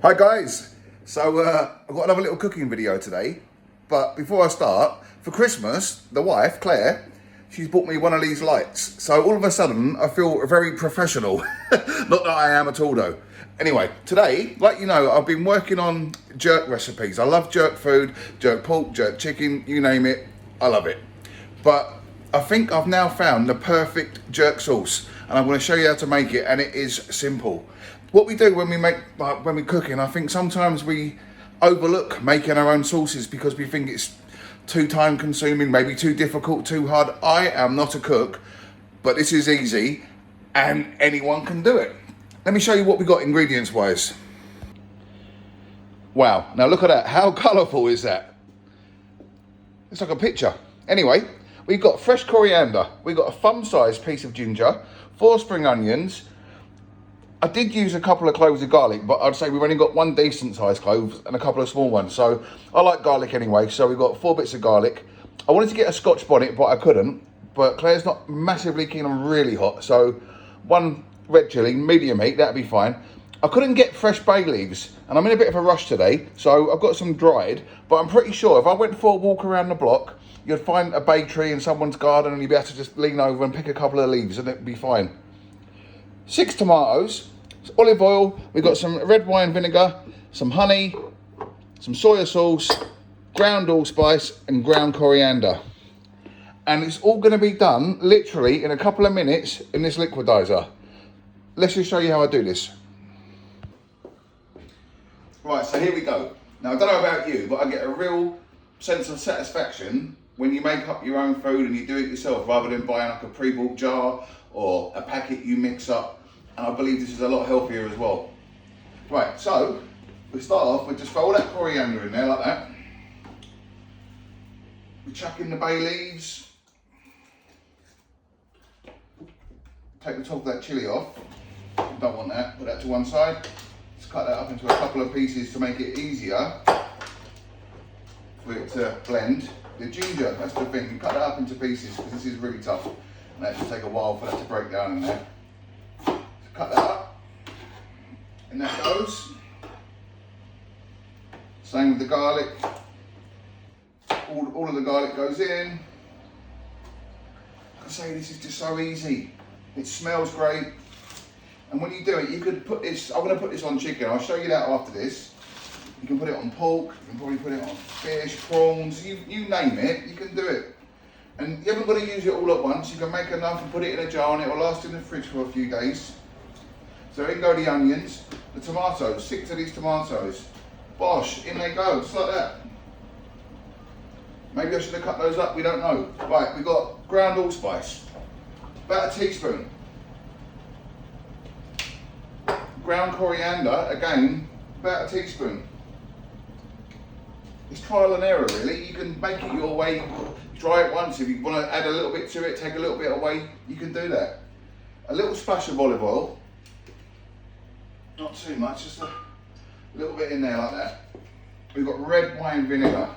Hi guys, so I've got another little cooking video today, but before I start, for Christmas, the wife, Claire, she's bought me one of these lights, so all of a sudden I feel very professional. Not that I am at all though. Anyway, today, like you know, I've been working on jerk recipes. I love jerk food, jerk pork, jerk chicken, you name it, I love it. But I think I've now found the perfect jerk sauce, and I'm going to show you how to make it, and it is simple. What we do when we're cooking, I think sometimes we overlook making our own sauces because we think it's too time consuming, maybe too difficult, too hard. I am not a cook, but this is easy and anyone can do it. Let me show you what we got ingredients wise. Wow, now look at that, how colourful is that? It's like a picture. Anyway, we've got fresh coriander, we've got a thumb-sized piece of ginger, 4 spring onions. I did use a couple of cloves of garlic, but I'd say we've only got one decent sized clove and a couple of small ones. So I like garlic anyway, so we've got 4 bits of garlic. I wanted to get a Scotch bonnet, but I couldn't. But Claire's not massively keen on really hot, so 1 red chilli, medium heat, that'd be fine. I couldn't get fresh bay leaves, and I'm in a bit of a rush today, so I've got some dried, but I'm pretty sure if I went for a walk around the block, you'd find a bay tree in someone's garden and you'd be able to just lean over and pick a couple of leaves and it'd be fine. 6 tomatoes, olive oil, we've got some red wine vinegar, some honey, some soya sauce, ground allspice and ground coriander. And it's all going to be done literally in a couple of minutes in this liquidizer. Let's just show you how I do this. Right, so here we go. Now I don't know about you, but I get a real sense of satisfaction when you make up your own food and you do it yourself rather than buying like a pre-bought jar or a packet you mix up. And I believe this is a lot healthier as well. Right, so we start off with just throw all that coriander in there like that. We chuck in the bay leaves. Take the top of that chilli off. Don't want that, put that to one side. Just cut that up into a couple of pieces to make it easier for it to blend. The ginger, that's the thing, you cut that up into pieces because this is really tough. And that should take a while for that to break down in there. Cut that up, and that goes. Same with the garlic. All of the garlic goes in. Like I say, this is just so easy. It smells great. And when you do it, you could put this, I'm going to put this on chicken. I'll show you that after this. You can put it on pork, you can probably put it on fish, prawns, you name it, you can do it. And you haven't got to use it all at once. You can make enough and put it in a jar and it will last in the fridge for a few days. So in go the onions, the tomatoes, stick to these tomatoes. Bosh, in they go, just like that. Maybe I should have cut those up, we don't know. Right, we've got ground allspice, about a teaspoon. Ground coriander, again, about a teaspoon. It's trial and error really, you can make it your way, try it once. If you want to add a little bit to it, take a little bit away, you can do that. A little splash of olive oil. Not too much, just a little bit in there like that. We've got red wine vinegar.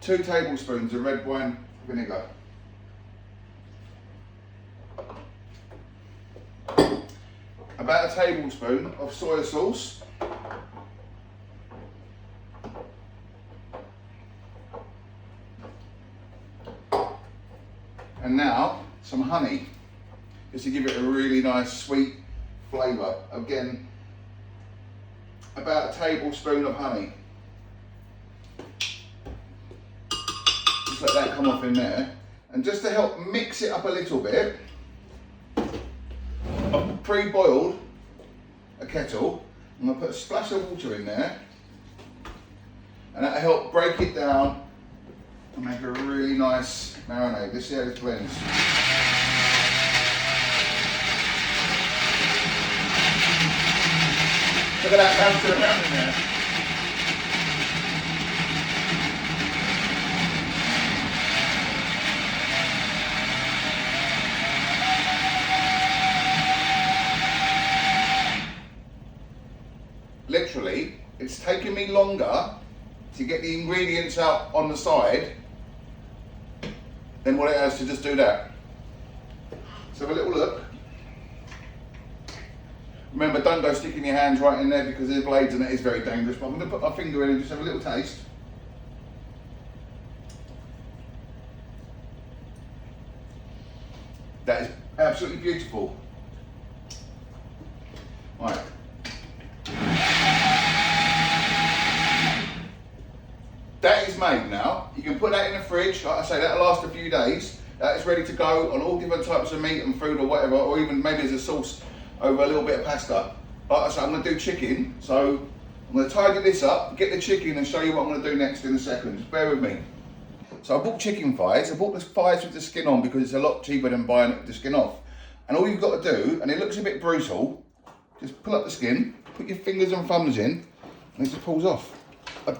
2 tablespoons of red wine vinegar. About a tablespoon of soya sauce. And now some honey, just to give it a really nice sweet flavour. Again, about a tablespoon of honey. Just let that come off in there. And just to help mix it up a little bit, I've pre-boiled a kettle. I'm going to put a splash of water in there. And that'll help break it down and make a really nice marinade. Let's see how this blends. Look at that bouncing around in there. Literally, it's taken me longer to get the ingredients out on the side than what it has to just do that. Let's have a little look. Remember, don't go sticking your hands right in there because there's blades and it is very dangerous. But I'm going to put my finger in and just have a little taste. That is absolutely beautiful. Right. That is made now. You can put that in the fridge. Like I say, that'll last a few days. That is ready to go on all different types of meat and food or whatever, or even maybe as a sauce over a little bit of pasta. Like I say, I'm going to do chicken, so I'm going to tidy this up, get the chicken and show you what I'm going to do next in a second. Just bear with me. So I bought chicken thighs. I bought the thighs with the skin on because it's a lot cheaper than buying the skin off. And all you've got to do, and it looks a bit brutal, just pull up the skin, put your fingers and thumbs in, and it just pulls off.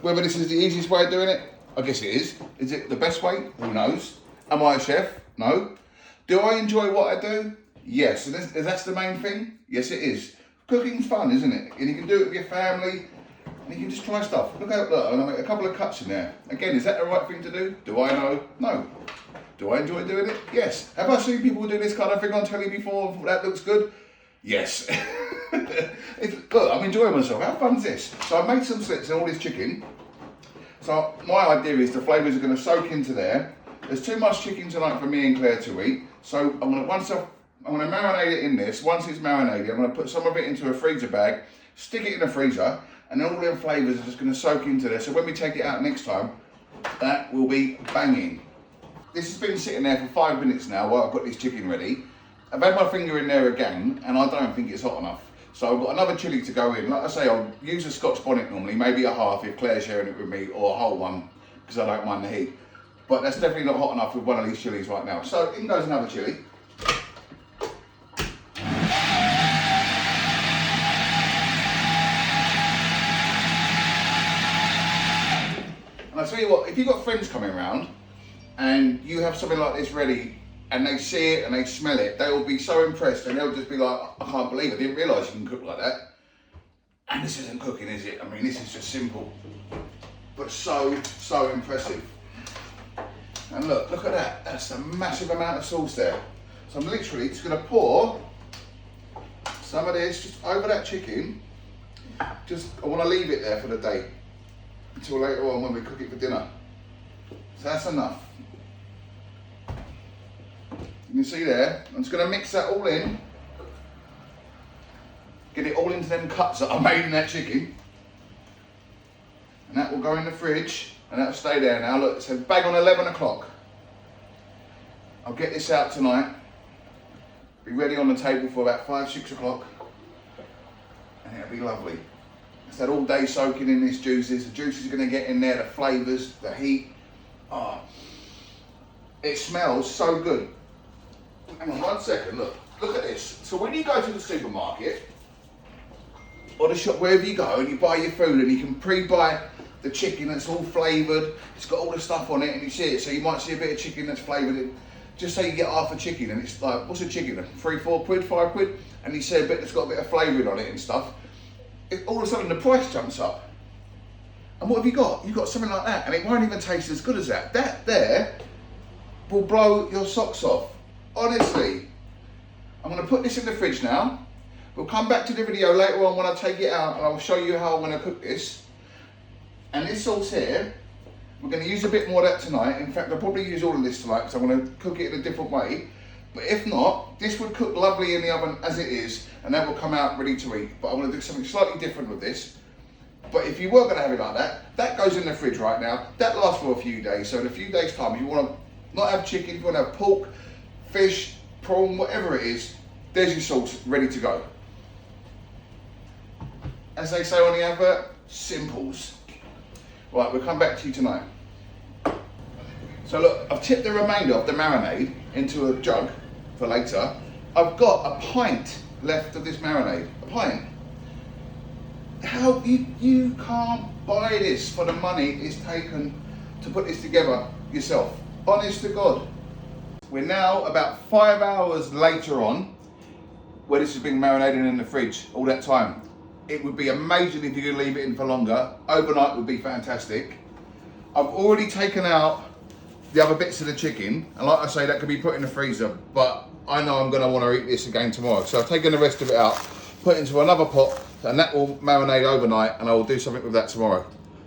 Whether this is the easiest way of doing it, I guess it is. Is it the best way? Who knows? Am I a chef? No. Do I enjoy what I do? Yes. And that's the main thing? Yes, it is. Cooking's fun, isn't it? And you can do it with your family, and you can just try stuff. Look, and I make a couple of cuts in there. Again, is that the right thing to do? Do I know? No. Do I enjoy doing it? Yes. Have I seen people do this kind of thing on telly before? That looks good? Yes. Look, I'm enjoying myself. How fun is this? So I've made some slits in all this chicken. So my idea is the flavours are going to soak into there. There's too much chicken tonight for me and Claire to eat. So I'm going to marinate it in this. Once it's marinated, I'm going to put some of it into a freezer bag, stick it in the freezer, and then all them flavours are just going to soak into there. So when we take it out next time, that will be banging. This has been sitting there for 5 minutes now while I've got this chicken ready. I've had my finger in there again, and I don't think it's hot enough. So I've got another chilli to go in. Like I say, I'll use a Scotch bonnet normally, maybe a half if Claire's sharing it with me, or a whole one, because I don't mind the heat. But that's definitely not hot enough with one of these chilies right now. So in goes another chilli. And I tell you what, if you've got friends coming around, and you have something like this ready, and they see it and they smell it, they will be so impressed and they'll just be like, I can't believe it, I didn't realise you can cook like that. And this isn't cooking, is it? I mean, this is just simple, but so impressive. And look at that, that's a massive amount of sauce there. So I'm literally just gonna pour some of this just over that chicken. I wanna leave it there for the day, until later on when we cook it for dinner. So that's enough. You can see there, I'm just going to mix that all in. Get it all into them cuts that I made in that chicken. And that will go in the fridge, and that'll stay there now. Look, it says bang on 11 o'clock. I'll get this out tonight. Be ready on the table for about 5, 6 o'clock. And it'll be lovely. It's had all day soaking in these juices. The juices are going to get in there, the flavours, the heat. Oh, it smells so good. Hang on 1 second, look at this. So when you go to the supermarket or the shop, wherever you go and you buy your food, and you can pre-buy the chicken that's all flavoured, it's got all the stuff on it, and you see it, so you might see a bit of chicken that's flavoured in. Just say you get half a chicken and it's like, what's a chicken? 3, 4 quid, 5 quid? And you see a bit that's got a bit of flavouring on it and stuff. All of a sudden the price jumps up. And what have you got? You've got something like that, and it won't even taste as good as that. That there will blow your socks off. Honestly. I'm going to put this in the fridge now. We'll come back to the video later on when I take it out, and I'll show you how I'm going to cook this. And this sauce here, we're going to use a bit more of that tonight. In fact, I'll probably use all of this tonight because I'm going to cook it in a different way. But if not, this would cook lovely in the oven as it is, and that will come out ready to eat. But I'm going to do something slightly different with this. But if you were going to have it like that, that goes in the fridge right now. That lasts for a few days. So in a few days' time, if you want to not have chicken, if you want to have pork, fish, prawn, whatever it is, there's your sauce ready to go. As they say on the advert, simples. Right, we'll come back to you tonight. So look, I've tipped the remainder of the marinade into a jug for later. I've got a pint left of this marinade, a pint. How, you can't buy this for the money it's taken to put this together yourself. Honest to God. We're now about 5 hours later on, where this has been marinating in the fridge all that time. It would be amazing if you could leave it in for longer. Overnight would be fantastic. I've already taken out the other bits of the chicken, and like I say, that could be put in the freezer, but I know I'm going to want to eat this again tomorrow. So I've taken the rest of it out. put it into another pot, and that will marinate overnight, and I will do something with that tomorrow.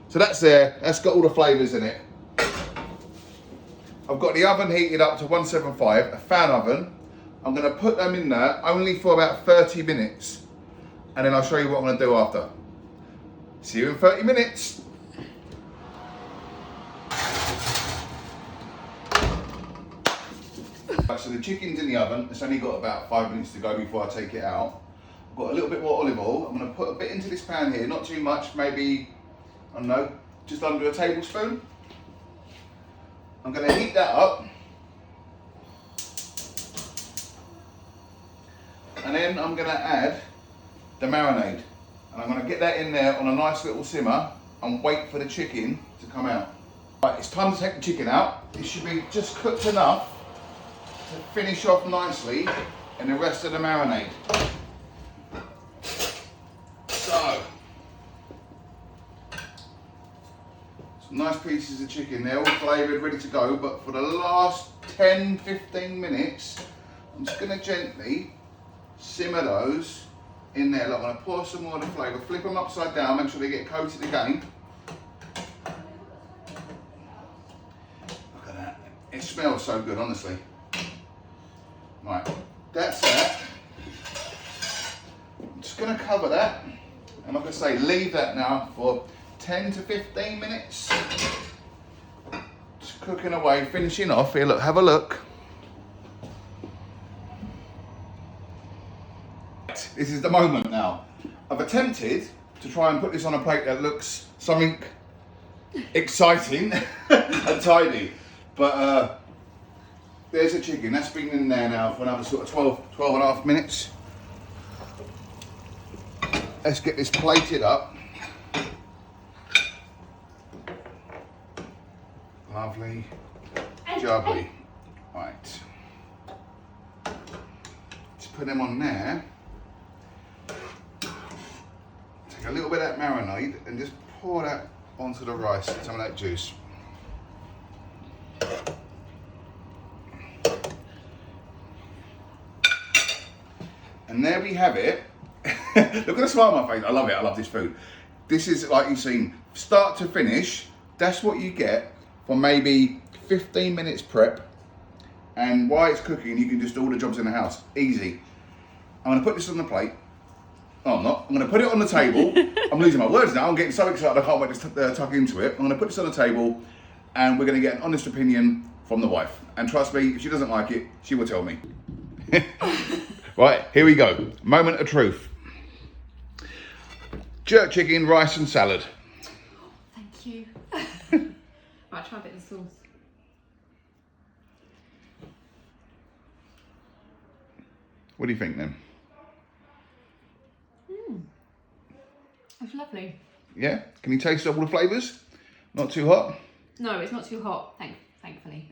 So that's there, that's got all the flavours in it. I've got the oven heated up to 175, a fan oven. I'm going to put them in there only for about 30 minutes, and then I'll show you what I'm going to do after. See you in 30 minutes. Right, so the chicken's in the oven. It's only got about 5 minutes to go before I take it out. I've got a little bit more olive oil. I'm going to put a bit into this pan here, not too much, maybe, I don't know, just under a tablespoon. I'm going to heat that up. And then I'm going to add the marinade. And I'm going to get that in there on a nice little simmer and wait for the chicken to come out. Right, it's time to take the chicken out. It should be just cooked enough to finish off nicely in the rest of the marinade. So, some nice pieces of chicken, they're all flavoured, ready to go, but for the last 10-15 minutes, I'm just going to gently simmer those in there. Look, I'm going to pour some more of the flavour, flip them upside down, make sure they get coated again. Look at that. It smells so good, honestly. Right, that's that. I'm just going to cover that, and like I say, leave that now for 10 to 15 minutes. Just cooking away, finishing off. Here, look, have a look. This is the moment now. I've attempted to try and put this on a plate that looks something exciting and tidy, but there's a chicken. That's been in there now for another sort of 12 and a half minutes. Let's get this plated up. Lovely, jubbly. Right. Just put them on there. Take a little bit of that marinade and just pour that onto the rice, some of that juice. And there we have it. Look at the smile on my face. I love it. I love this food. This is, like you've seen, start to finish. That's what you get for maybe 15 minutes prep. And while it's cooking, you can just do all the jobs in the house. Easy. I'm going to put this on the plate. Oh, I'm not. I'm going to put it on the table. I'm losing my words now. I'm getting so excited I can't wait to tuck into it. I'm going to put this on the table, and we're going to get an honest opinion from the wife. And trust me, if she doesn't like it, she will tell me. Right, here we go. Moment of truth. Jerk chicken, rice and salad. Thank you. Right, try a bit of sauce. What do you think then? It's lovely. Yeah? Can you taste all the flavours? Not too hot? No, it's not too hot, thankfully.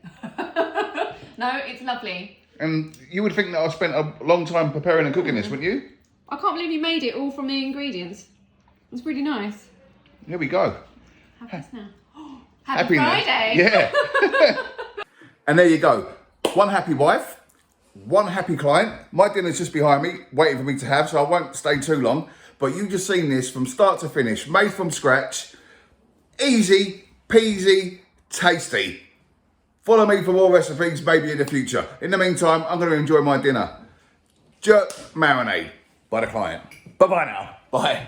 No, it's lovely. And you would think that I spent a long time preparing and cooking this, wouldn't you? I can't believe you made it all from the ingredients. It's really nice. Here we go. Have this now. Happy Happiness. Friday! Yeah. And there you go. One happy wife, one happy client. My dinner's just behind me, waiting for me to have, so I won't stay too long. But you've just seen this from start to finish, made from scratch. Easy, peasy, tasty. Follow me for more recipes, maybe in the future. In the meantime, I'm going to enjoy my dinner. Jerk marinade by the client. Bye-bye now. Bye.